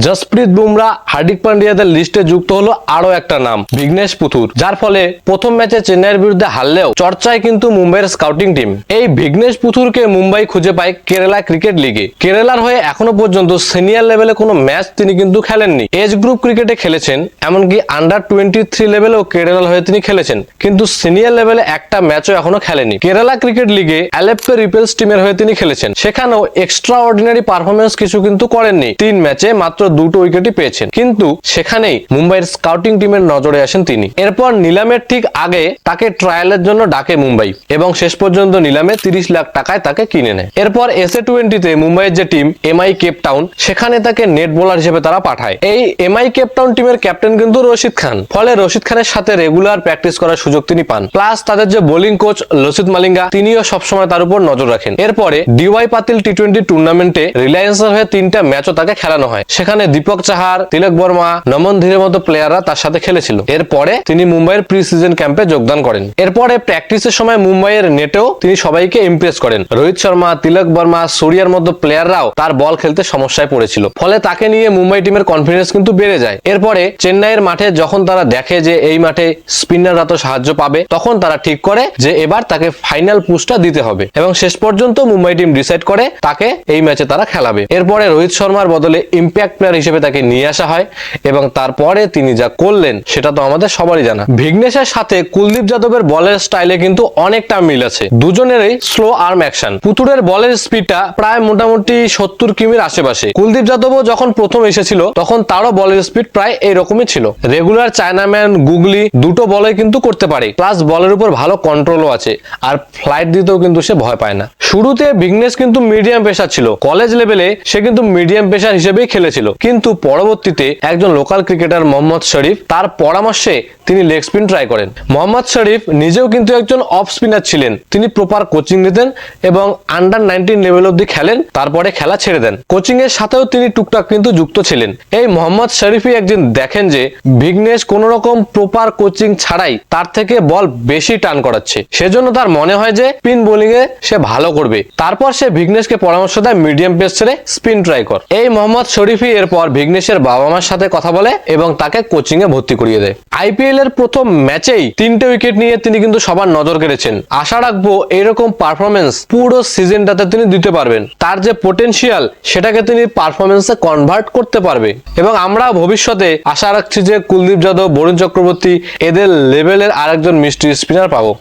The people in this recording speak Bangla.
জসপ্রীত বুমরা, হার্দিক পান্ডিয়াদের লিস্টে যুক্ত হলো আরো একটা নাম, ভিঘ্নেশ পুথুর, যার ফলে প্রথম ম্যাচে চেন্নাইয়ের বিরুদ্ধে হারলেও চর্চায় কিন্তু মুম্বাইয়ের স্কাউটিং টিম। এই ভিঘ্নেশ পুথুরকে মুম্বাই খুঁজে পায় কেরালা ক্রিকেট লিগে। কেরালার হয়ে এখনো পর্যন্ত সিনিয়র লেভেলে কোনো ম্যাচ তিনি কিন্তু খেলেননি। এজ গ্রুপ ক্রিকেটে খেলেছেন, এমনকি আন্ডার 23 লেভেলেও কেরালার হয়ে তিনি খেলেছেন, কিন্তু সিনিয়র লেভেলে একটা ম্যাচও এখনো খেলেনি। কেরালা ক্রিকেট লিগে আলেপ্পো রিপেলস টিমের হয়ে তিনি খেলেছেন, সেখানেও এক্সট্রা অর্ডিনারি পারফরমেন্স কিছু কিন্তু করেননি। 3 ম্যাচে মাত্র 2টো উইকেটই পেয়েছেন, কিন্তু সেখানেই মুম্বাইয়ের স্কাউটিং টিমের নজরে আসেন তিনি। এরপর নিলামের ঠিক আগে তাকে ট্রায়ালের জন্য ডাকে মুম্বাই এবং শেষ পর্যন্ত নিলামে 30 লাখ টাকায় তাকে কিনে নেয়। এরপর SA-20 মুম্বাইয়ের যে টিম MI কেপ টাউন, সেখানে তাকে নেট বোলার হিসেবে তারা পাঠায়। এই MI কেপ টাউন টিমের ক্যাপ্টেন কিন্তু রশিদ খান, ফলে রশিদ খানের সাথে রেগুলার প্র্যাকটিস করার সুযোগ তিনি পান। প্লাস তাদের যে বোলিং কোচ লসিত মালিঙ্গা, তিনিও সবসময় তার উপর নজর রাখেন। এরপরে DY পাতিল T20 টুর্নামেন্টে রিলায়েন্সের হয়ে 3টা ম্যাচও তাকে খেলানো হয়, সেখানে দীপক চাহার, তিলক বর্মা, নমন ধীরের মতো প্লেয়াররা তার সাথে খেলেছিল। এরপরে তিনি মুম্বাইয়ের প্রি সিজন ক্যাম্পে যোগদান করেন। এরপরে প্র্যাকটিসের সময় মুম্বাইয়ের নেটেও তিনি সবাইকে ইমপ্রেস করেন। রোহিত শর্মা, তিলক বর্মা, সূর্যার মতো প্লেয়াররাও তার বল খেলতে সমস্যায় পড়েছিল, ফলে তাকে নিয়ে মুম্বাই টিমের কনফিডেন্স কিন্তু বেড়ে যায়। এরপরে চেন্নাইয়ের মাঠে যখন তারা দেখে যে এই মাঠে স্পিনাররা তো সাহায্য পাবে, তখন তারা ঠিক করে যে এবার তাকে ফাইনাল পুশটা দিতে হবে এবং শেষ পর্যন্ত মুম্বাই টিম ডিসাইড করে তাকে এই ম্যাচে তারা খেলাবে। এরপরে রোহিত শর্মার বদলে ইম্প্যাক্ট প্লেয়ার হিসেবে তাকে নিয়ে আসা হয় এবং তারপরে তিনি যা করলেন সেটা তো আমাদের সবারই জানা। ভিঘ্নেশের সাথে কুলদীপ যাদবের বলের স্টাইলে কিন্তু অনেকটা মিল আছে, দুজনেরই স্লো আর্ম অ্যাকশন। পুতুরের বলের স্পিডটা প্রায় মোটামুটি 70 কিমির আশেপাশে। কুলদীপ যাদবও যখন প্রথম এসেছিল তখন তারও বলের স্পিড প্রায় এইরকমই ছিল। রেগুলার চায়নাম্যান, গুগলি দুটো বলে কিন্তু করতে পারে, প্লাস বলের উপর ভালো কন্ট্রোলও আছে, আর ফ্লাইট দিতেও কিন্তু সে ভয় পায় না। শুরুতে ভিঘ্নেশ কিন্তু মিডিয়াম পেসার ছিল, কলেজ লেভেলে সে কিন্তু মিডিয়াম পেসার হিসেবেই খেলেছিল, কিন্তু পরবর্তীতে একজন লোকাল ক্রিকেটার মোহাম্মদ শরীফ, তার পরামর্শে তিনি লেগ স্পিন ট্রাই করেন। মোহাম্মদ শরীফ নিজেও কিন্তু একজন অফ স্পিনার ছিলেন, তিনি প্রপার কোচিং নিতেন এবং আন্ডার 19 লেভেল অব্দি খেলেন, তারপরে খেলা ছেড়ে দেন। কোচিং এর সাথেও তিনি টুকটাক কিন্তু যুক্ত ছিলেন। এই মোহাম্মদ শরীফই একদিন দেখেন যে ভিঘ্নেশ কোন রকম প্রপার কোচিং ছাড়াই তার থেকে বল বেশি টার্ন করাচ্ছে, সেজন্য তার মনে হয় যে স্পিন বোলিং এ সে ভালো করবে। তারপর সে ভিঘ্নেশকে পরামর্শ দেয় মিডিয়াম পেস ছেড়ে স্পিন ট্রাই কর। এই মোহাম্মদ শরীফই এরপর ভিঘ্নেশের বাবা মার সাথে কথা বলে এবং তাকে কোচিং এ ভর্তি করিয়ে দেয়। IPL এর প্রথম ম্যাচেই 3টে উইকেট নিয়ে তিনি কিন্তু সবার নজর কেড়েছেন। আশা রাখবো এরকম পারফরমেন্স পুরো সিজনটাতে তিনি দিতে পারবেন। তার যে পটেনশিয়াল সেটাকে তিনি পারফরমেন্সে কনভার্ট করতে পারবে এবং আমরা ভবিষ্যতে আশা রাখছি যে কুলদীপ যাদব, বরুণ চক্রবর্তী এদের লেভেলের আরেকজন মিস্ট্রি স্পিনার পাবো।